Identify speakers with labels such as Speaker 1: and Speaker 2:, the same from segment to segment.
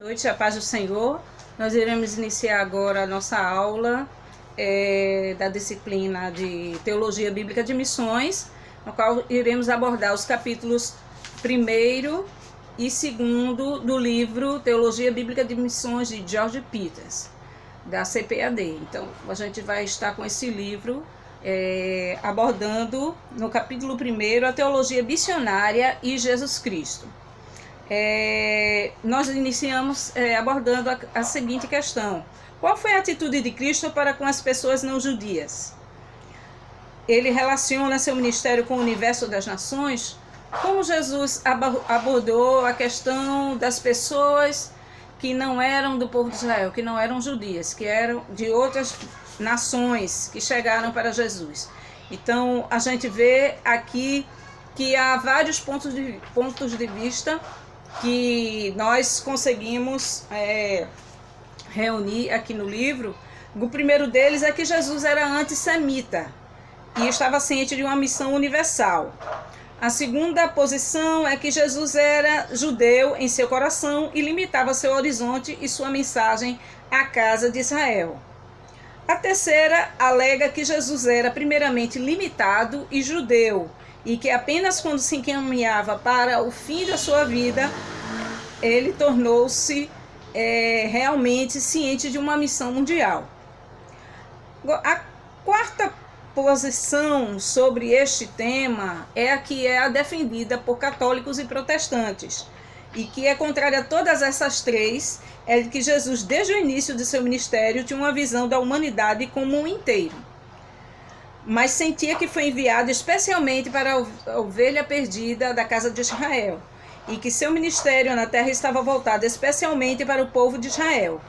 Speaker 1: Noite, a paz do Senhor. Nós iremos iniciar agora a nossa aula da disciplina de Teologia Bíblica de Missões, no qual iremos abordar os capítulos 1º e 2º do livro Teologia Bíblica de Missões de George Peters, da CPAD. Então, a gente vai estar com esse livro abordando no capítulo 1º a teologia missionária e Jesus Cristo. Nós iniciamos abordando a seguinte questão: qual foi a atitude de Cristo para com as pessoas não judias? Ele relaciona seu ministério com o universo das nações? Como Jesus abordou a questão das pessoas que não eram do povo de Israel, que não eram judias, que eram de outras nações que chegaram para Jesus? Então, a gente vê aqui que há vários pontos de vista que nós conseguimos reunir aqui no livro. O primeiro deles é que Jesus era antissemita e estava ciente de uma missão universal. A segunda posição é que Jesus era judeu em seu coração e limitava seu horizonte e sua mensagem à casa de Israel. A terceira alega que Jesus era primeiramente limitado e judeu, e que apenas quando se encaminhava para o fim da sua vida, ele tornou-se realmente ciente de uma missão mundial. A quarta posição sobre este tema é a que é a defendida por católicos e protestantes, e que é contrária a todas essas três, é que Jesus, desde o início de seu ministério, tinha uma visão da humanidade como um inteiro, mas sentia que foi enviado especialmente para a ovelha perdida da casa de Israel, e que seu ministério na terra estava voltado especialmente para o povo de Israel.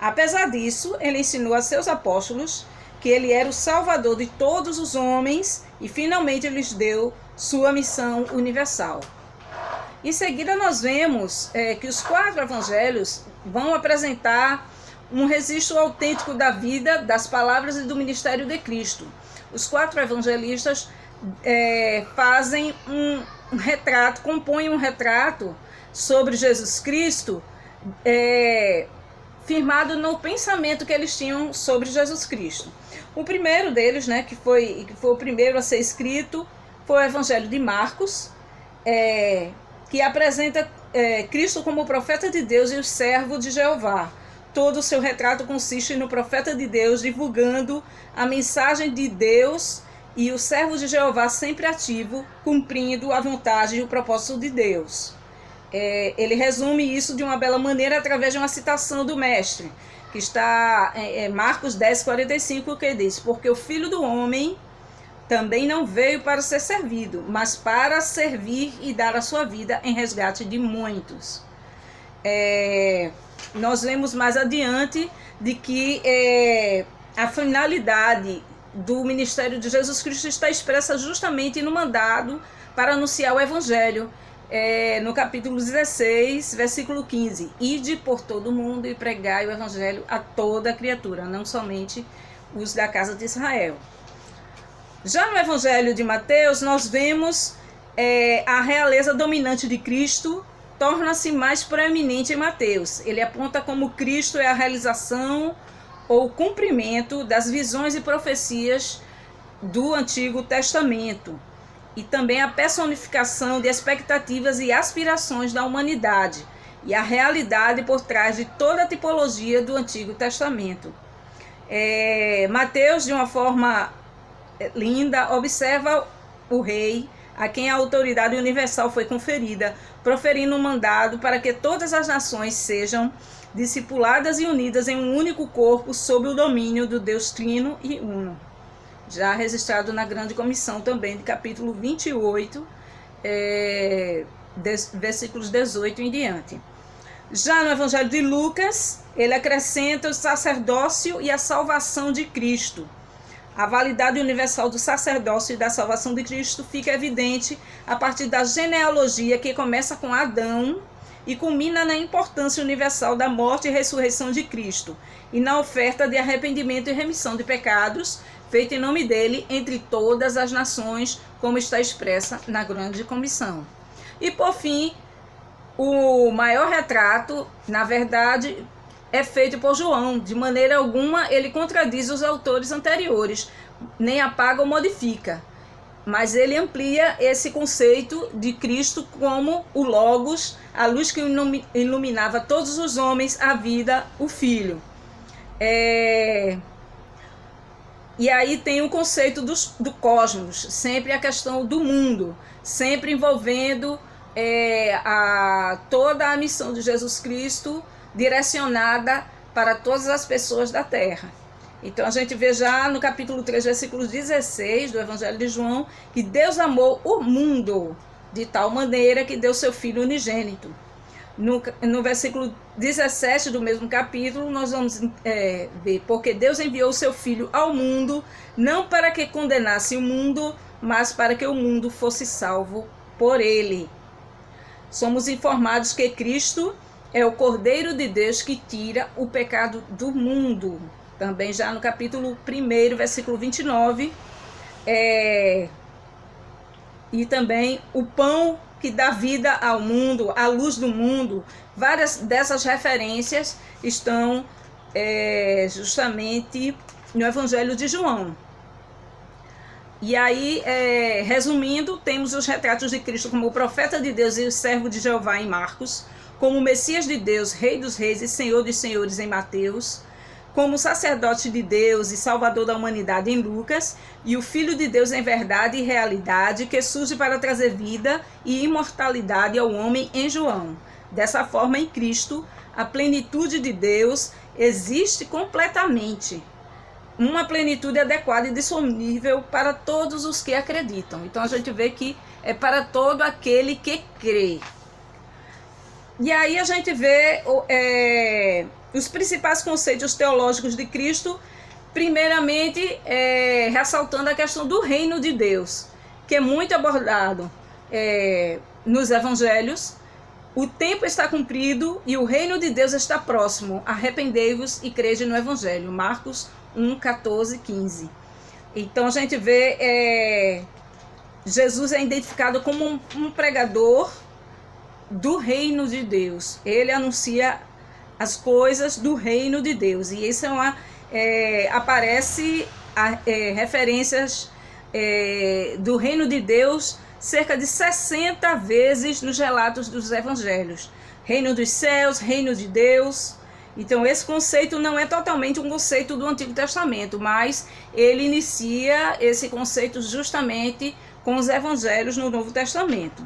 Speaker 1: Apesar disso, ele ensinou a seus apóstolos que ele era o salvador de todos os homens e finalmente lhes deu sua missão universal. Em seguida, nós vemos que os 4 evangelhos vão apresentar um registro autêntico da vida, das palavras e do ministério de Cristo. Os 4 evangelistas fazem um retrato, compõem um retrato sobre Jesus Cristo, firmado no pensamento que eles tinham sobre Jesus Cristo. O primeiro deles, que foi o primeiro a ser escrito, foi o Evangelho de Marcos, que apresenta Cristo como o profeta de Deus e o servo de Jeová. Todo o seu retrato consiste no profeta de Deus divulgando a mensagem de Deus e o servo de Jeová sempre ativo, cumprindo a vontade e o propósito de Deus. Ele resume isso de uma bela maneira através de uma citação do mestre, que está em Marcos 10:45, que diz: porque o Filho do Homem também não veio para ser servido, mas para servir e dar a sua vida em resgate de muitos. Nós vemos mais adiante de que a finalidade do ministério de Jesus Cristo está expressa justamente no mandado para anunciar o Evangelho, no capítulo 16, versículo 15: ide por todo o mundo e pregai o Evangelho a toda criatura, não somente os da casa de Israel. Já no Evangelho de Mateus, nós vemos a realeza dominante de Cristo torna-se mais proeminente em Mateus. Ele aponta como Cristo é a realização ou cumprimento das visões e profecias do Antigo Testamento, e também a personificação de expectativas e aspirações da humanidade, e a realidade por trás de toda a tipologia do Antigo Testamento. Mateus, de uma forma linda, observa o rei, a quem a autoridade universal foi conferida, proferindo um mandado para que todas as nações sejam discipuladas e unidas em um único corpo sob o domínio do Deus Trino e Uno. Já registrado na Grande Comissão também, de capítulo 28, versículos 18 em diante. Já no Evangelho de Lucas, ele acrescenta o sacerdócio e a salvação de Cristo. A validade universal do sacerdócio e da salvação de Cristo fica evidente a partir da genealogia que começa com Adão e culmina na importância universal da morte e ressurreição de Cristo, e na oferta de arrependimento e remissão de pecados, feita em nome dele entre todas as nações, como está expressa na Grande Comissão. E por fim, o maior retrato, na verdade, é feito por João. De maneira alguma ele contradiz os autores anteriores, nem apaga ou modifica. Mas ele amplia esse conceito de Cristo como o Logos, a luz que iluminava todos os homens, a vida, o Filho. E aí tem o conceito do cosmos, sempre a questão do mundo, sempre envolvendo toda a missão de Jesus Cristo direcionada para todas as pessoas da Terra. Então a gente vê já no capítulo 3, versículo 16 do Evangelho de João, que Deus amou o mundo de tal maneira que deu seu Filho unigênito. No versículo 17 do mesmo capítulo, nós vamos ver, porque Deus enviou o seu Filho ao mundo, não para que condenasse o mundo, mas para que o mundo fosse salvo por ele. Somos informados que Cristo é o Cordeiro de Deus que tira o pecado do mundo. Também já no capítulo 1, versículo 29, e também o pão que dá vida ao mundo, a luz do mundo. Várias dessas referências estão justamente no Evangelho de João. E aí, resumindo, temos os retratos de Cristo como o profeta de Deus e o servo de Jeová em Marcos, como o Messias de Deus, Rei dos Reis e Senhor dos Senhores em Mateus, como sacerdote de Deus e Salvador da humanidade em Lucas, e o Filho de Deus em verdade e realidade, que surge para trazer vida e imortalidade ao homem em João. Dessa forma, em Cristo, a plenitude de Deus existe completamente. Uma plenitude adequada e disponível para todos os que acreditam. Então a gente vê que é para todo aquele que crê. E aí a gente vê os principais conceitos teológicos de Cristo, primeiramente ressaltando a questão do reino de Deus, que é muito abordado nos evangelhos. O tempo está cumprido e o reino de Deus está próximo. Arrependei-vos e crede no evangelho. Marcos 1, 14, 15. Então a gente vê Jesus é identificado como um pregador do reino de Deus. Ele anuncia as coisas do reino de Deus. E isso aparece referências do reino de Deus cerca de 60 vezes nos relatos dos evangelhos. Reino dos céus, reino de Deus. Então esse conceito não é totalmente um conceito do Antigo Testamento, mas ele inicia esse conceito justamente com os evangelhos no Novo Testamento.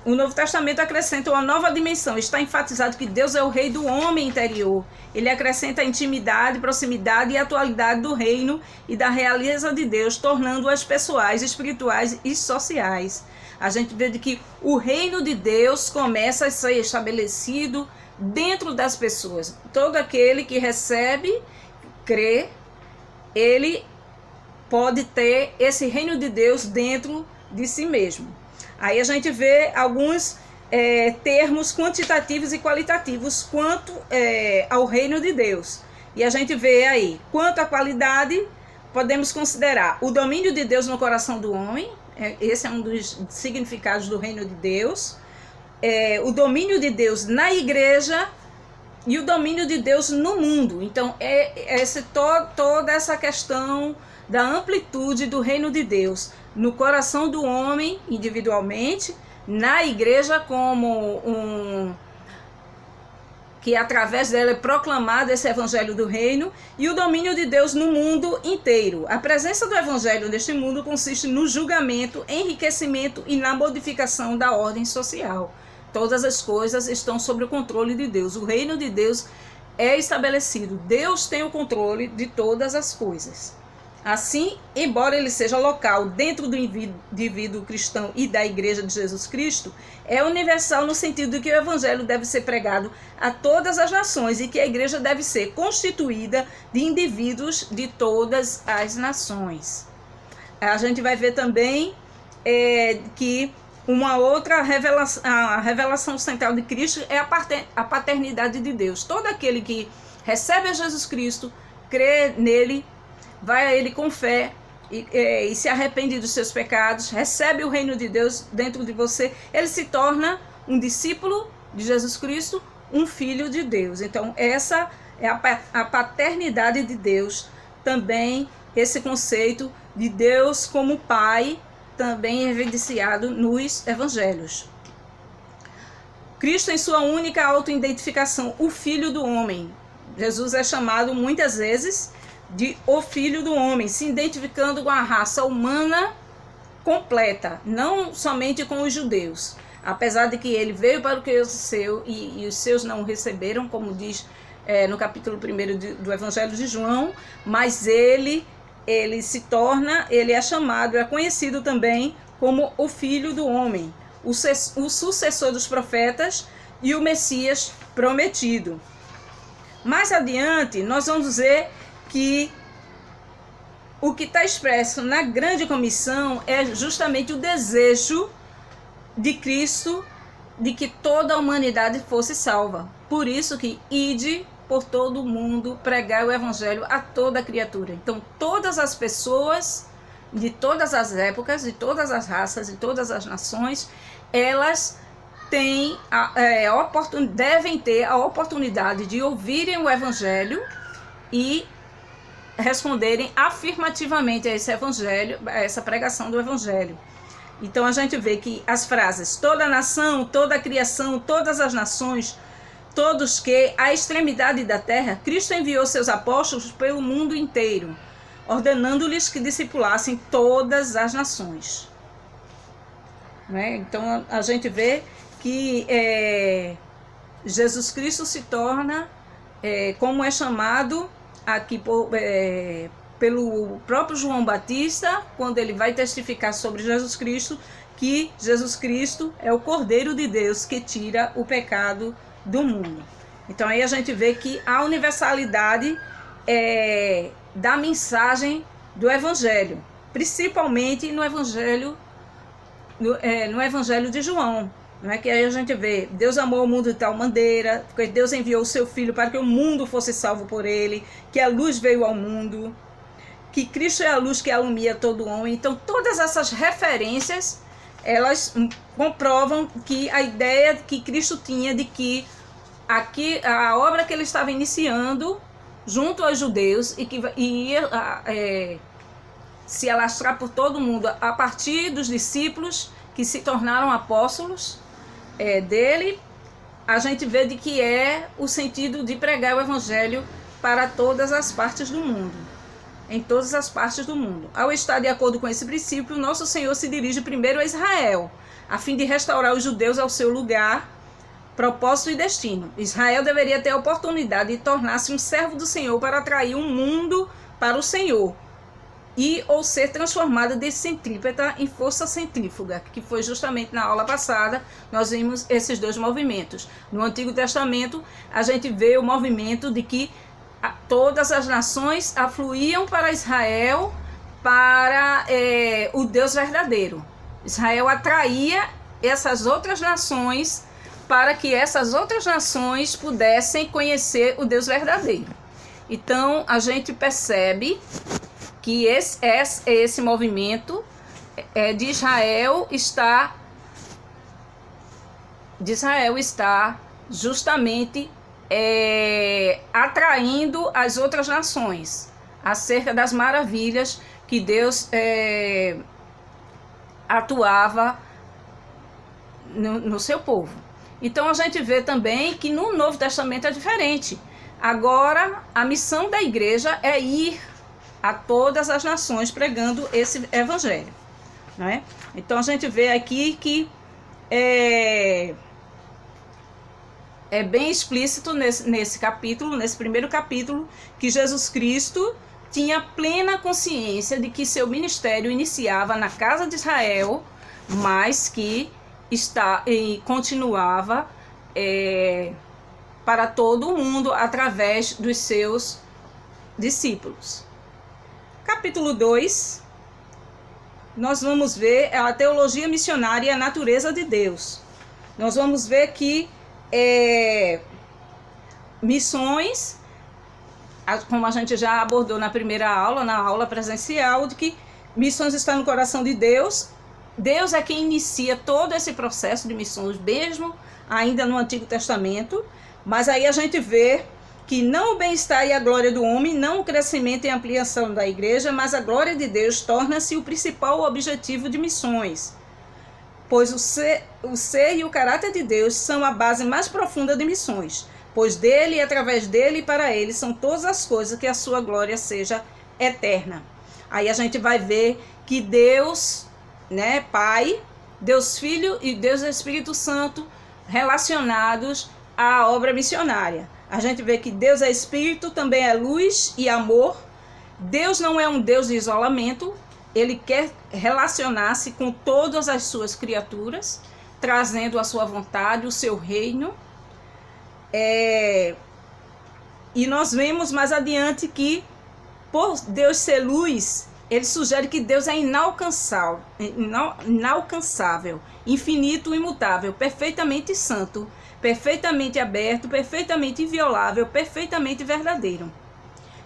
Speaker 1: O Novo Testamento acrescenta uma nova dimensão. Está enfatizado que Deus é o rei do homem interior. Ele acrescenta a intimidade, proximidade e atualidade do reino e da realeza de Deus, tornando-as pessoais, espirituais e sociais. A gente vê que o reino de Deus começa a ser estabelecido dentro das pessoas. Todo aquele que recebe, crê, ele pode ter esse reino de Deus dentro de si mesmo. Aí a gente vê alguns termos quantitativos e qualitativos quanto ao reino de Deus. E a gente vê aí, quanto à qualidade, podemos considerar o domínio de Deus no coração do homem. Esse é um dos significados do reino de Deus. O domínio de Deus na igreja e o domínio de Deus no mundo. Então, toda essa questão da amplitude do reino de Deus no coração do homem individualmente, na igreja como que através dela é proclamado esse evangelho do reino, e o domínio de Deus no mundo inteiro. A presença do evangelho neste mundo consiste no julgamento, enriquecimento e na modificação da ordem social. Todas as coisas estão sob o controle de Deus. O reino de Deus é estabelecido. Deus tem o controle de todas as coisas. Assim, embora ele seja local dentro do indivíduo cristão e da Igreja de Jesus Cristo, é universal no sentido de que o Evangelho deve ser pregado a todas as nações e que a Igreja deve ser constituída de indivíduos de todas as nações. A gente vai ver também que uma outra revelação, a revelação central de Cristo é a paternidade de Deus. Todo aquele que recebe a Jesus Cristo, crê nele, vai a ele com fé, e se arrepende dos seus pecados, recebe o reino de Deus dentro de você, ele se torna um discípulo de Jesus Cristo, um filho de Deus. Então, essa é a paternidade de Deus, também esse conceito de Deus como Pai, também evidenciado nos evangelhos. Cristo em sua única autoidentificação, o Filho do Homem. Jesus é chamado muitas vezes de o Filho do Homem, se identificando com a raça humana completa, não somente com os judeus. Apesar de que ele veio para o que é seu e os seus não o receberam, como diz no capítulo 1 do Evangelho de João, mas ele se torna, ele é chamado, é conhecido também como o Filho do Homem, o sucessor dos profetas e o Messias prometido. Mais adiante, nós vamos ver que o que está expresso na grande comissão é justamente o desejo de Cristo de que toda a humanidade fosse salva. Por isso que ide por todo o mundo, pregar o evangelho a toda criatura. Então, todas as pessoas de todas as épocas, de todas as raças, de todas as nações, elas devem ter a oportunidade de ouvirem o evangelho e responderem afirmativamente a esse evangelho, a essa pregação do evangelho. Então a gente vê que as frases toda nação, toda criação, todas as nações, todos que, à extremidade da terra, Cristo enviou seus apóstolos pelo mundo inteiro, ordenando-lhes que discipulassem todas as nações. Né? Então a gente vê que Jesus Cristo se torna, como é chamado aqui pelo próprio João Batista, quando ele vai testificar sobre Jesus Cristo, que Jesus Cristo é o Cordeiro de Deus que tira o pecado do mundo. Então aí a gente vê que a universalidade da mensagem do Evangelho, principalmente no Evangelho de João. Não é que aí a gente vê, Deus amou o mundo de tal maneira, porque Deus enviou o seu Filho para que o mundo fosse salvo por ele, que a luz veio ao mundo, que Cristo é a luz que alumia todo homem. Então todas essas referências, elas comprovam que a ideia que Cristo tinha de que a obra que ele estava iniciando junto aos judeus e que ia se alastrar por todo mundo a partir dos discípulos que se tornaram apóstolos dele, a gente vê de que é o sentido de pregar o evangelho para todas as partes do mundo, em todas as partes do mundo. Ao estar de acordo com esse princípio, nosso Senhor se dirige primeiro a Israel, a fim de restaurar os judeus ao seu lugar, propósito e destino. Israel deveria ter a oportunidade de tornar-se um servo do Senhor para atrair um mundo para o Senhor, ou ser transformada de centrípeta em força centrífuga, que foi justamente na aula passada, nós vimos esses dois movimentos. No Antigo Testamento, a gente vê o movimento de que todas as nações afluíam para Israel, para o Deus verdadeiro. Israel atraía essas outras nações para que essas outras nações pudessem conhecer o Deus verdadeiro. Então, a gente percebe que esse movimento de Israel está justamente atraindo as outras nações acerca das maravilhas que Deus atuava no seu povo. Então a gente vê também que no Novo Testamento é diferente. Agora a missão da igreja é ir a todas as nações pregando esse evangelho, não é? Então a gente vê aqui que é bem explícito nesse capítulo, nesse primeiro capítulo, que Jesus Cristo tinha plena consciência de que seu ministério iniciava na casa de Israel, mas que continuava para todo o mundo através dos seus discípulos. Capítulo 2, nós vamos ver a teologia missionária e a natureza de Deus. Nós vamos ver que missões, como a gente já abordou na primeira aula, na aula presencial, de que Missões está no coração de Deus. Deus é quem inicia todo esse processo de missões, mesmo ainda no Antigo Testamento. Mas aí a gente vê que não o bem-estar e a glória do homem, não o crescimento e a ampliação da igreja, mas a glória de Deus torna-se o principal objetivo de missões. Pois o ser e o caráter de Deus são a base mais profunda de missões. Pois dele, através dele e para ele são todas as coisas, que a sua glória seja eterna. Aí a gente vai ver que Deus, né, Pai, Deus Filho e Deus Espírito Santo relacionados à obra missionária. A gente vê que Deus é Espírito, também é luz e amor. Deus não é um Deus de isolamento, ele quer relacionar-se com todas as suas criaturas, trazendo a sua vontade, o seu reino. E nós vemos mais adiante que, por Deus ser luz, ele sugere que Deus é inalcançável, infinito, imutável, perfeitamente santo, perfeitamente aberto, perfeitamente inviolável, perfeitamente verdadeiro.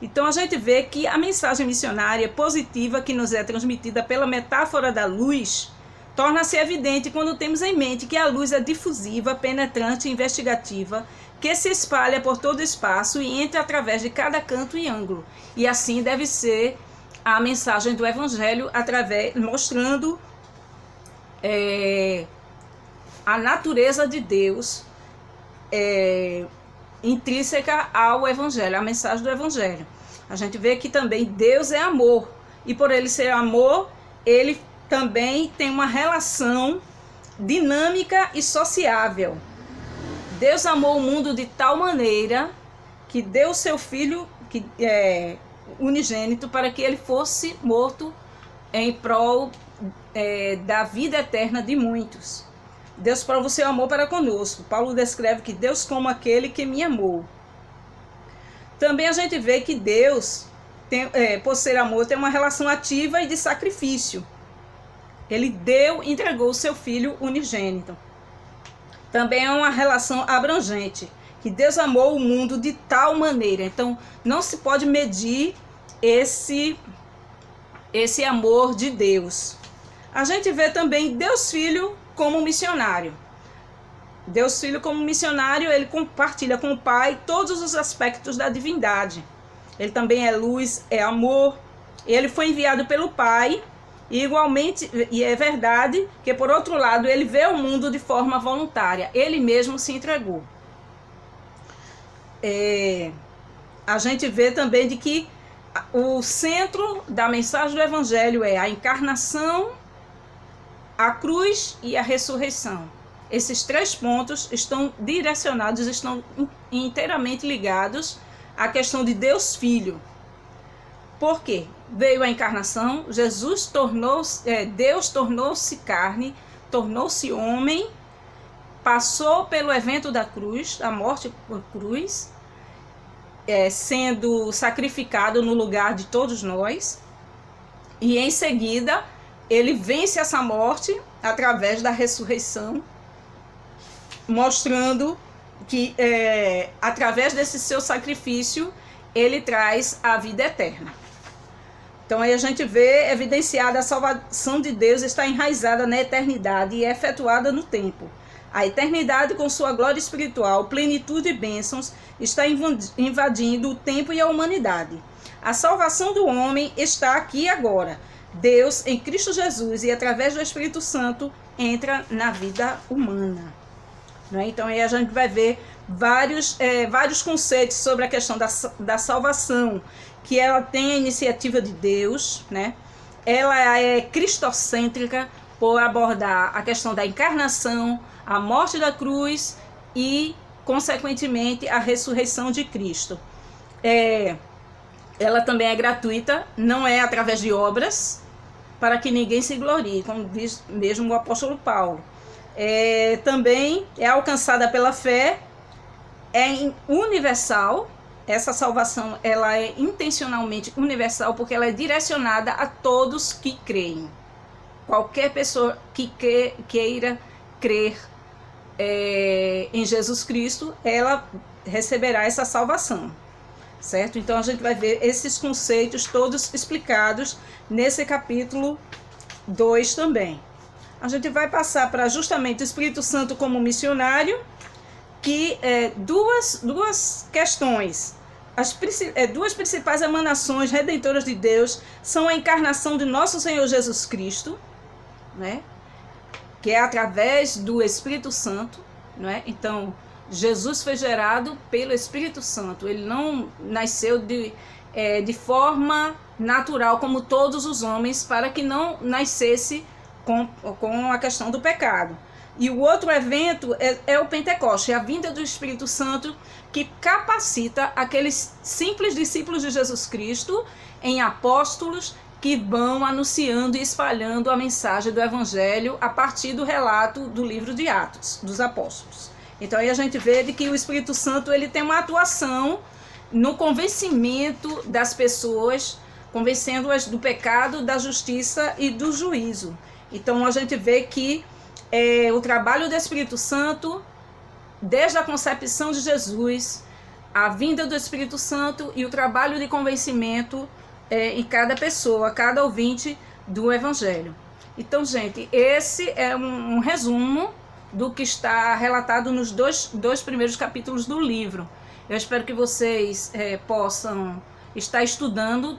Speaker 1: Então a gente vê que a mensagem missionária positiva que nos é transmitida pela metáfora da luz torna-se evidente quando temos em mente que a luz é difusiva, penetrante e investigativa, que se espalha por todo o espaço e entra através de cada canto e ângulo. E assim deve ser a mensagem do Evangelho, mostrando a natureza de Deus intrínseca ao Evangelho, a mensagem do Evangelho. A gente vê que também Deus é amor, e por ele ser amor, ele também tem uma relação dinâmica e sociável. Deus amou o mundo de tal maneira que deu o seu Filho unigênito para que ele fosse morto em prol da vida eterna de muitos. Deus prova o seu amor para conosco. Paulo descreve que Deus como aquele que me amou. Também a gente vê que Deus, por ser amor, tem uma relação ativa e de sacrifício. Ele entregou o seu Filho unigênito. Também é uma relação abrangente, que Deus amou o mundo de tal maneira. Então, não se pode medir esse amor de Deus. A gente vê também Deus Filho como missionário. Deus Filho como missionário, ele compartilha com o Pai todos os aspectos da divindade. Ele também é luz, é amor. Ele foi enviado pelo Pai. E igualmente, e é verdade que por outro lado, ele vê o mundo de forma voluntária. Ele mesmo se entregou. A gente vê também de que o centro da mensagem do Evangelho é a encarnação, a cruz e a ressurreição. Esses três pontos estão direcionados, estão inteiramente ligados à questão de Deus Filho. Por quê? Veio a encarnação, Deus tornou-se carne, tornou-se homem, passou pelo evento da cruz, da morte por cruz, sendo sacrificado no lugar de todos nós, e em seguida ele vence essa morte através da ressurreição, mostrando que através desse seu sacrifício ele traz a vida eterna. Então aí a gente vê evidenciada a salvação de Deus está enraizada na eternidade e é efetuada no tempo. A eternidade com sua glória espiritual, plenitude e bênçãos está invadindo o tempo e a humanidade. A salvação do homem está aqui e agora. Deus, em Cristo Jesus e através do Espírito Santo, entra na vida humana. Né? Então aí a gente vai ver vários conceitos sobre a questão da salvação, que ela tem a iniciativa de Deus, né? Ela é cristocêntrica por abordar a questão da encarnação, a morte da cruz e, consequentemente, a ressurreição de Cristo. Ela também é gratuita, não é através de obras, para que ninguém se glorie, como diz mesmo o apóstolo Paulo. Também é alcançada pela fé, é universal. Essa salvação ela é intencionalmente universal porque ela é direcionada a todos que creem. Qualquer pessoa que queira crer em Jesus Cristo, ela receberá essa salvação. certo? Então a gente vai ver esses conceitos todos explicados nesse capítulo 2 também. A gente vai passar para justamente o Espírito Santo como missionário, que duas questões. Duas principais emanações redentoras de Deus são a encarnação de nosso Senhor Jesus Cristo, né? Que é através do Espírito Santo, né? Então, Jesus foi gerado pelo Espírito Santo. Ele não nasceu de forma natural, como todos os homens, para que não nascesse com a questão do pecado. E o outro evento é o Pentecoste, é a vinda do Espírito Santo, que capacita aqueles simples discípulos de Jesus Cristo em apóstolos que vão anunciando e espalhando a mensagem do Evangelho a partir do relato do livro de Atos, dos apóstolos. Então aí a gente vê de que o Espírito Santo ele tem uma atuação no convencimento das pessoas, convencendo-as do pecado, da justiça e do juízo. Então a gente vê que o trabalho do Espírito Santo, desde a concepção de Jesus, a vinda do Espírito Santo e o trabalho de convencimento em cada pessoa, cada ouvinte do Evangelho. Então, gente, esse é um resumo do que está relatado nos dois primeiros capítulos do livro. Eu espero que vocês possam estar estudando,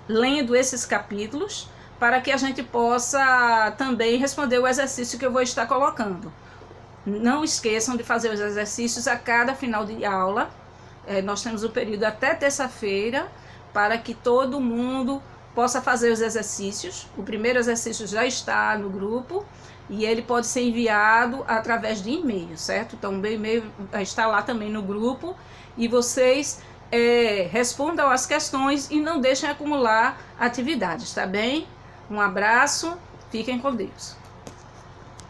Speaker 1: lendo esses capítulos, para que a gente possa também responder o exercício que eu vou estar colocando. Não esqueçam de fazer os exercícios a cada final de aula. Nós temos o período até terça-feira, para que todo mundo possa fazer os exercícios. O primeiro exercício já está no grupo e ele pode ser enviado através de e-mail, certo? Então o meu e-mail está lá também no grupo e vocês respondam as questões e não deixem acumular atividades, tá bem? Um abraço, fiquem com Deus.